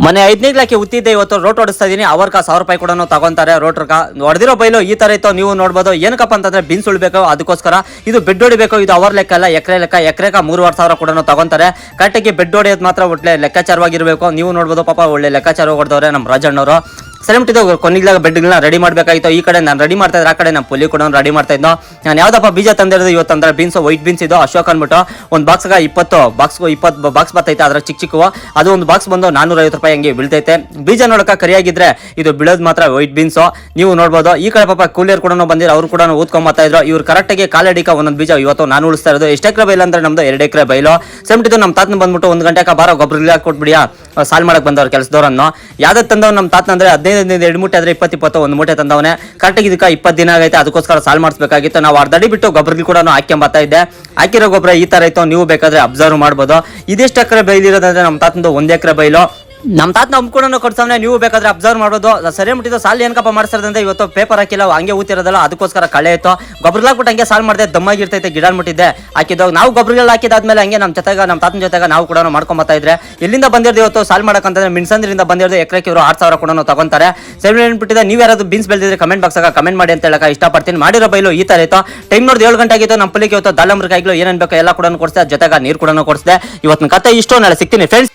ಮನೆ 5 ಲಕ್ಷ ಉತ್ತಿದ್ದೆ ಇವತ್ತು ರೋಟ್ ಹೊಡಿಸ್ತಾ ಇದೀನಿ. ಅವ್ರಕ 1000 ರೂಪಾಯಿ ಕೂಡ ತಗೊಂತಾರೆ ರೋಟ್ರಕ. ಹೊಡೆದಿರೋ ಬೈಲು ಈ ತರ ಇತ್ತು, ನೀವು ನೋಡ್ಬೋದು. ಏನಕ್ಕಪ್ಪ ಅಂತಂದ್ರೆ ಬಿನ್ಸ್ ಉಳ್ಬೇಕು, ಅದಕ್ಕೋಸ್ಕರ ಇದು ಬೆಡ್ ಹೊಡಿಬೇಕು. ಇದು ಅವರ್ ಲೆಕ್ಕ ಅಲ್ಲ, ಎಕರೆ ಲೆಕ್ಕ. ಎಕರೆಕ 3,500 ಕೂಡ ತಗೊಂತಾರೆ. ಕರೆಕ್ಟಾಗಿ ಬೆಡ್ ಹೊಡೆಯೋದು ಮಾತ್ರ ಒಳ್ಳೆ ಲೆಕ್ಕಾಚಾರವಾಗಿರ್ಬೇಕು. ನೀವು ನೋಡ್ಬೋದು, ಪಾಪ ಒಳ್ಳೆ ಲೆಕ್ಕಾಚಾರ ಹೊಡೆದವ್ರೆ ನಮ್ಮ ರಾಜಣ್ಣವರು. ಸೆಲೆಬ್ರಿಟಿದು ಕೊನೆಗ್ಲಾಗ ಬೆಡ್ಗಳನ್ನ ರೆಡಿ ಮಾಡಬೇಕಾಗಿತ್ತು. ಈ ಕಡೆ ನಾನು ರೆಡಿ ಮಾಡ್ತಾ ಇದ್ದೆ, ಆ ಕಡೆ ನಮ್ಮ ಪುಲಿ ಕೂಡ ರೆಡಿ ಮಾಡ್ತಾ ಇದ್ದೋ. ನಾನು ಯಾವ್ದಪ್ಪ ಬೀಜ ತಂದಿರೋದು ಇವತ್ತು ಅಂದ್ರೆ ಬೀನ್ಸ್, ವೈಟ್ ಬೀನ್ಸ್ ಇದು ಅಶೋಕ್ ಅಂದ್ಬಿಟ್ಟು ಒಂದು ಬಾಕ್ಸ್ಗೆ 20 ಬಾಕ್ಸ್ ಬರ್ತೈತೆ. ಅದ್ರ ಚಿಕ್ಕ ಚಿಕ್ಕವು ಅದು ಒಂದು ಬಾಕ್ಸ್ ಬಂದು 450 ರೂಪಾಯಿ ಹಂಗೆ ಬೀಳ್ತೈತೆ. ಬೀಜ ನೋಡಕ ಕರಿಯಾಗಿದ್ರೆ ಇದು ಬೀಳೋದು ಮಾತ್ರ ವೈಟ್ ಬೀನ್ಸ್. ನೀವು ನೋಡ್ಬೋದು. ಈ ಕಡೆ ಪಾಪ ಕೂಲಿಯರ್ ಕೂಡ ಬಂದಿರೋ, ಅವ್ರು ಕೂಡ ಊದ್ಕೊಂಬತ್ತಾ ಇದ್ರು. ಇವ್ರು ಕರೆಕ್ಟಾಗಿ ಕಾಲಡಿಕ ಒಂದೊಂದು ಬೀಜ ಇವತ್ತು ನಾನು ಉಳಿಸ್ತಾ ಇರೋದು. ಎಷ್ಟು ಎಕರೆ ಬೈಲು ಅಂದ್ರೆ ನಮ್ದು 2 ಎಕರೆ ಬೈಲು. ಸೆಲೆಬ್ರಿಟಿದು ನಮ್ಮ ತಾತನ ಬಂದ್ಬಿಟ್ಟು 1 ಗಂಟೆಗೆ ಬಾರೋ ಗೊಬ್ಬರ ಕೊಟ್ಬಿಡಿಯಾ ಸಾಲ್ ಮಾಡಕ್ ಬಂದವ್ರು ಕೆಲಸದವ್ರನ್ನು. ಯಾವ್ದು ತಂದವ್ ನಮ್ಮ ತಾತನ ಅಂದ್ರೆ 15 2 ಮೂಟೆ ಆದ್ರೆ 20 1 ಮೂಟೆ ತಂದವನೇ. ಕರೆಕ್ಟಾಗಿ ಇದಕ್ಕೆ 20 ದಿನ ಆಗೈತೆ. ಅದಕ್ಕೋಸ್ಕರ ಸಾಲ್ ಮಾಡಿಸ್ಬೇಕಾಗಿತ್ತು. ನಾವು ಅರ್ಧ ಅಡಿ ಬಿಟ್ಟು ಗೊಬ್ಬರಗಳು ಕೂಡ ಹಾಕ್ಕೊಂಬತ್ತಾ ಇದ್ದೆ. ಹಾಕಿರೋ ಗೊಬ್ಬರ ಈ ತರ ಇತ್ತು, ನೀವು ಬೇಕಾದ್ರೆ ಅಬ್ಸರ್ವ್ ಮಾಡ್ಬೋದು. ಇದೆಷ್ಟು ಎಕರೆ ಬೈಲಿರೋದಂದ್ರೆ ನಮ್ಮ ತಾತಂದು 1 ಎಕರೆ ಬೈಲು. ನಮ್ಮ ತಾತನ ಕೂಡ ಕೊಡ್ಸವನೆ, ನೀವು ಬೇಕಾದ್ರೆ ಅಬ್ಸರ್ವ್ ಮಾಡೋದು. ಸರಿ ಮುಟ್ಟಿದ್ದು ಸಾಲ್ ಏನಕ್ಕಪ್ಪ ಮಾಡಿಸ್ತಾರಂದ್ರೆ ಇವತ್ತು ಪೇಪರ್ ಹಾಕಿಲ್ಲ, ಹಂಗೆ ಊತಿರೋದಲ್ಲ, ಅದಕ್ಕೋಸ್ಕರ ಕಳೆ ಇತ್ತು. ಗೊಬ್ಬರ ಹಾಕ್ಬಿಟ್ಟು ಹಂಗೆ ಸಾಲ್ ಮಾಡಿದೆ, ದಮ್ಮಾಗಿರ್ತೈತೆ. ಗಿಡ ಮುಟ್ಟಿದ್ದೆ ಹಾಕಿದಾಗ ನಾವು ಗೊಬ್ಬರಗಳು ಹಾಕಿದಾದ್ಮೇಲೆ ಹಂಗೆ ನಮ್ಮ ಜೊತೆಗೆ ನಮ್ಮ ತಾತನ ಜೊತೆಗೆ ನಾವು ಕೂಡ ಮಾಡ್ಕೊಂಬತ್ತಾ ಇದ್ರೆ. ಎಲ್ಲಿಂದ ಬಂದಿರೋದು ಇವತ್ತು ಸಾಲ್ ಮಾಡಕ್ಕಂತಂದ್ರೆ ಮಿನ್ಸಂದ್ರಿಂದ ಬಂದಿರೋದು. ಎಕರೆಗೆ ಇವರು 6,000 ಕೂಡ ತಗೊಂತಾರೆ. ಸರಿ ಬಿಟ್ಟಿದೆ. ನೀವು ಯಾರಾದ್ರು ಬೀನ್ಸ್ ಬೆಳೆದಿದ್ರೆ ಕಮೆಂಟ್ ಬಾಕ್ಸಾಗ ಕಮೆಂಟ್ ಮಾಡಿ ಅಂತ ಹೇಳಕ್ಕೆ ಇಷ್ಟಪಡ್ತೀನಿ. ಮಾಡಿರೋ ಬೈಲು ಈ ತರ ಇತ್ತು. ಟೈಮ್ ನೋಡಿ 7 ಗಂಟೆ ಆಗಿತ್ತು. ನಮ್ಮ ಪುಲಿಗೆ ಇವತ್ತು ದಾಳಂಬ್ರಿಕಾಯಿಗಳು ಏನೇನು ಬೇಕೋ ಎಲ್ಲ ಕೂಡ ಕೊಡಿಸಿದೆ, ಜೊತೆಗೆ ನೀರು ಕೂಡ ಕೊಡಿಸಿದೆ. ಇವತ್ತಿನ ಕತೆ ಇಷ್ಟು. ನಾಳೆ ಸಿಗ್ತೀನಿ ಫ್ರೆಂಡ್ಸ್.